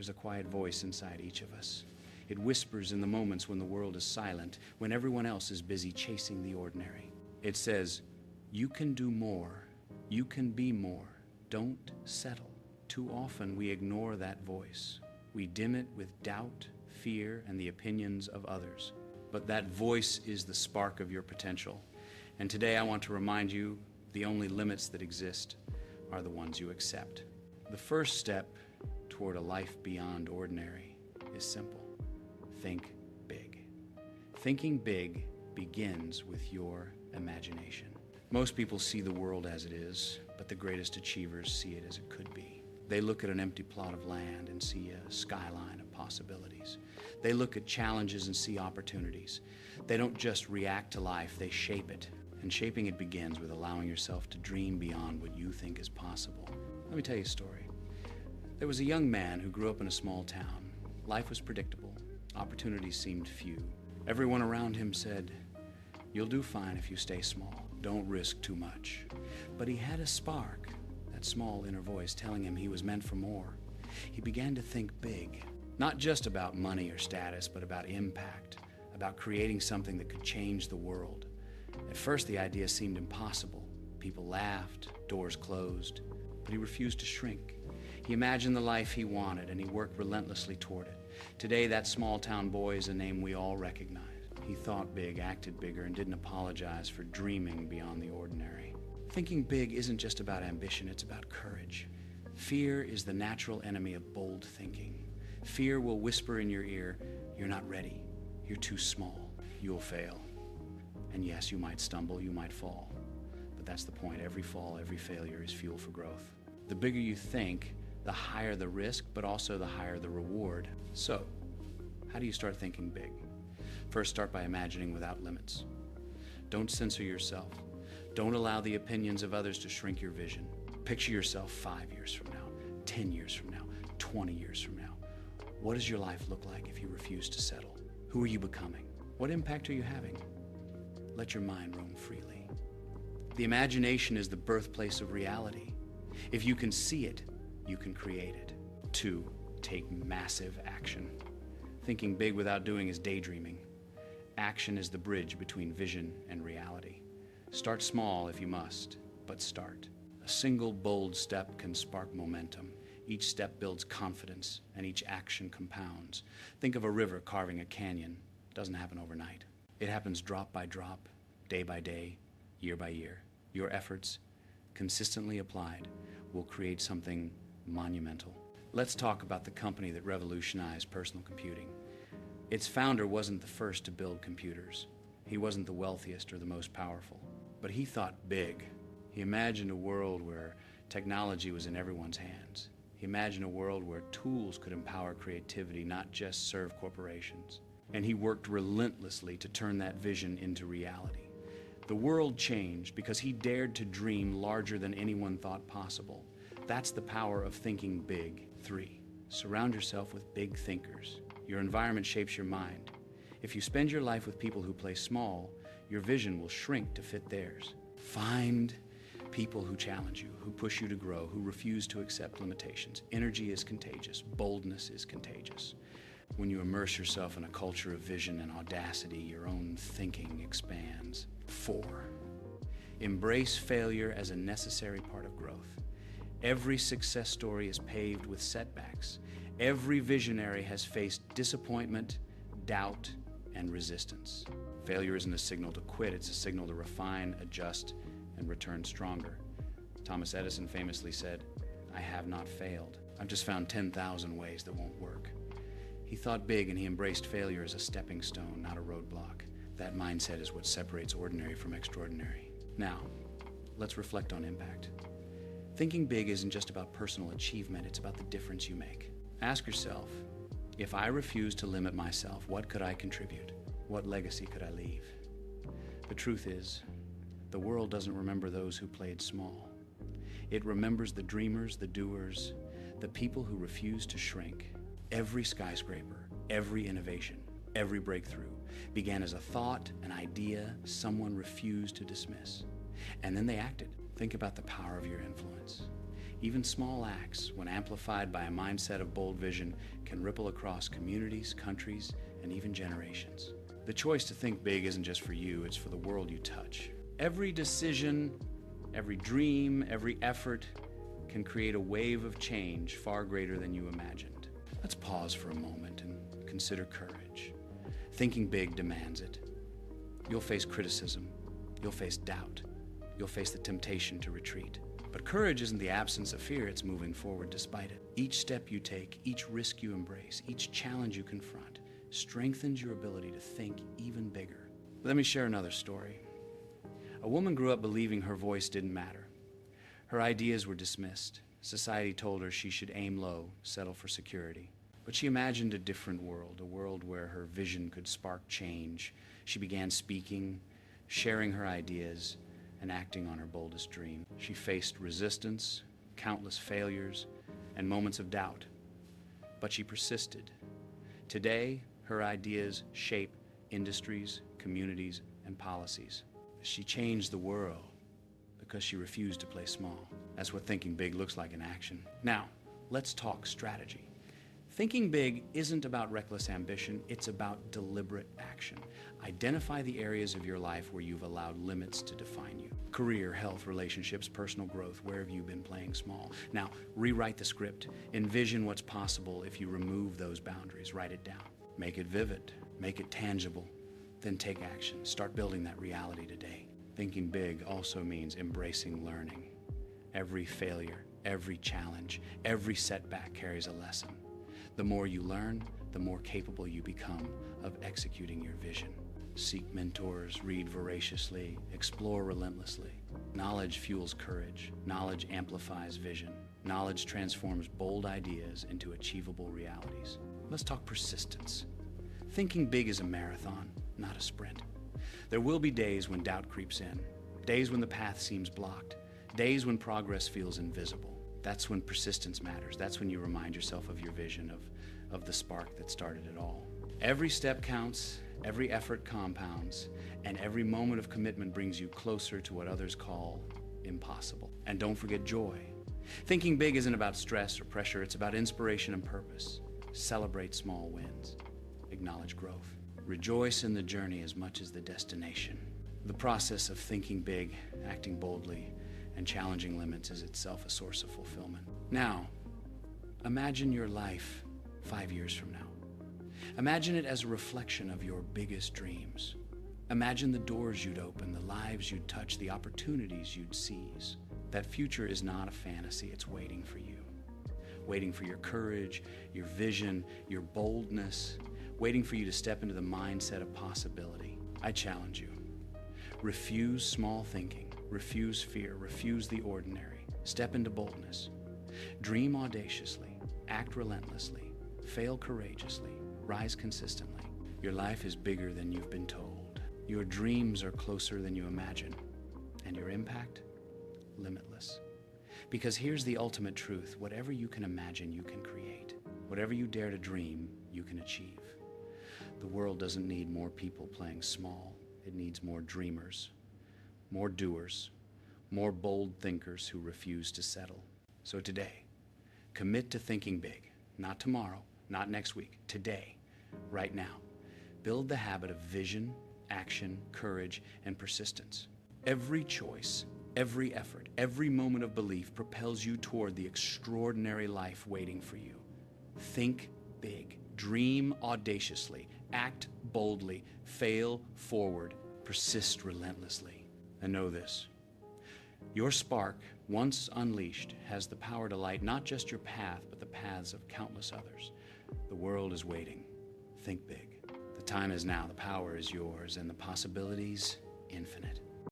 There's a quiet voice inside each of us. It whispers in the moments when the world is silent, when everyone else is busy chasing the ordinary. It says, you can do more. You can be more. Don't settle. Too often we ignore that voice. We dim it with doubt, fear, and the opinions of others. But that voice is the spark of your potential. And today I want to remind you the only limits that exist are the ones you accept. The first step toward a life beyond ordinary is simple. Think big. Thinking big begins with your imagination. Most people see the world as it is, but the greatest achievers see it as it could be. They look at an empty plot of land and see a skyline of possibilities. They look at challenges and see opportunities. They don't just react to life, they shape it. And shaping it begins with allowing yourself to dream beyond what you think is possible. Let me tell you a story. There was a young man who grew up in a small town. Life was predictable. Opportunities seemed few. Everyone around him said, "You'll do fine if you stay small. Don't risk too much." But he had a spark, that small inner voice telling him he was meant for more. He began to think big, not just about money or status, but about impact, about creating something that could change the world. At first, the idea seemed impossible. People laughed, doors closed, but he refused to shrink. He imagined the life he wanted, and he worked relentlessly toward it. Today, that small-town boy is a name we all recognize. He thought big, acted bigger, and didn't apologize for dreaming beyond the ordinary. Thinking big isn't just about ambition, it's about courage. Fear is the natural enemy of bold thinking. Fear will whisper in your ear, "You're not ready. You're too small. You'll fail." And yes, you might stumble, you might fall. But that's the point. Every fall, every failure is fuel for growth. The bigger you think, the higher the risk, but also the higher the reward. So, how do you start thinking big? First, start by imagining without limits. Don't censor yourself. Don't allow the opinions of others to shrink your vision. Picture yourself 5 years from now, 10 years from now, 20 years from now. What does your life look like if you refuse to settle? Who are you becoming? What impact are you having? Let your mind roam freely. The imagination is the birthplace of reality. If you can see it, you can create it. 2, take massive action. Thinking big without doing is daydreaming. Action is the bridge between vision and reality. Start small if you must, but start. A single bold step can spark momentum. Each step builds confidence, and each action compounds. Think of a river carving a canyon. It doesn't happen overnight. It happens drop by drop, day by day, year by year. Your efforts, consistently applied, will create something monumental. Let's talk about the company that revolutionized personal computing. Its founder wasn't the first to build computers. He wasn't the wealthiest or the most powerful, but he thought big. He imagined a world where technology was in everyone's hands. He imagined a world where tools could empower creativity, not just serve corporations. And he worked relentlessly to turn that vision into reality. The world changed because he dared to dream larger than anyone thought possible. That's the power of thinking big. 3, surround yourself with big thinkers. Your environment shapes your mind. If you spend your life with people who play small, your vision will shrink to fit theirs. Find people who challenge you, who push you to grow, who refuse to accept limitations. Energy is contagious. Boldness is contagious. When you immerse yourself in a culture of vision and audacity, your own thinking expands. 4, embrace failure as a necessary part of growth. Every success story is paved with setbacks. Every visionary has faced disappointment, doubt, and resistance. Failure isn't a signal to quit, it's a signal to refine, adjust, and return stronger. Thomas Edison famously said, "I have not failed. I've just found 10,000 ways that won't work." He thought big and he embraced failure as a stepping stone, not a roadblock. That mindset is what separates ordinary from extraordinary. Now, let's reflect on impact. Thinking big isn't just about personal achievement, it's about the difference you make. Ask yourself, if I refuse to limit myself, what could I contribute? What legacy could I leave? The truth is, the world doesn't remember those who played small. It remembers the dreamers, the doers, the people who refuse to shrink. Every skyscraper, every innovation, every breakthrough began as a thought, an idea someone refused to dismiss. And then they acted. Think about the power of your influence. Even small acts, when amplified by a mindset of bold vision, can ripple across communities, countries, and even generations. The choice to think big isn't just for you, it's for the world you touch. Every decision, every dream, every effort can create a wave of change far greater than you imagined. Let's pause for a moment and consider courage. Thinking big demands it. You'll face criticism, you'll face doubt, you'll face the temptation to retreat. But courage isn't the absence of fear, it's moving forward despite it. Each step you take, each risk you embrace, each challenge you confront strengthens your ability to think even bigger. Let me share another story. A woman grew up believing her voice didn't matter. Her ideas were dismissed. Society told her she should aim low, settle for security. But she imagined a different world, a world where her vision could spark change. She began speaking, sharing her ideas, and acting on her boldest dream. She faced resistance, countless failures, and moments of doubt. But she persisted. Today, her ideas shape industries, communities, and policies. She changed the world because she refused to play small. That's what thinking big looks like in action. Now, let's talk strategy. Thinking big isn't about reckless ambition, it's about deliberate action. Identify the areas of your life where you've allowed limits to define you. Career, health, relationships, personal growth, where have you been playing small? Now, rewrite the script. Envision what's possible if you remove those boundaries. Write it down. Make it vivid. Make it tangible. Then take action. Start building that reality today. Thinking big also means embracing learning. Every failure, every challenge, every setback carries a lesson. The more you learn, the more capable you become of executing your vision. Seek mentors, read voraciously, explore relentlessly. Knowledge fuels courage. Knowledge amplifies vision. Knowledge transforms bold ideas into achievable realities. Let's talk persistence. Thinking big is a marathon, not a sprint. There will be days when doubt creeps in, days when the path seems blocked, days when progress feels invisible. That's when persistence matters. That's when you remind yourself of your vision, of the spark that started it all. Every step counts, every effort compounds, and every moment of commitment brings you closer to what others call impossible. And don't forget joy. Thinking big isn't about stress or pressure, it's about inspiration and purpose. Celebrate small wins. Acknowledge growth. Rejoice in the journey as much as the destination. The process of thinking big, acting boldly, and challenging limits is itself a source of fulfillment. Now, imagine your life 5 years from now. Imagine it as a reflection of your biggest dreams. Imagine the doors you'd open, the lives you'd touch, the opportunities you'd seize. That future is not a fantasy, it's waiting for you. Waiting for your courage, your vision, your boldness, waiting for you to step into the mindset of possibility. I challenge you. Refuse small thinking. Refuse fear, refuse the ordinary. Step into boldness. Dream audaciously, act relentlessly, fail courageously, rise consistently. Your life is bigger than you've been told. Your dreams are closer than you imagine. And your impact, limitless. Because here's the ultimate truth. Whatever you can imagine, you can create. Whatever you dare to dream, you can achieve. The world doesn't need more people playing small. It needs more dreamers, more doers, more bold thinkers who refuse to settle. So today, commit to thinking big. Not tomorrow, not next week. Today, right now. Build the habit of vision, action, courage, and persistence. Every choice, every effort, every moment of belief propels you toward the extraordinary life waiting for you. Think big. Dream audaciously. Act boldly. Fail forward. Persist relentlessly. And know this. Your spark, once unleashed, has the power to light not just your path, but the paths of countless others. The world is waiting. Think big. The time is now. The power is yours, and the possibilities, infinite.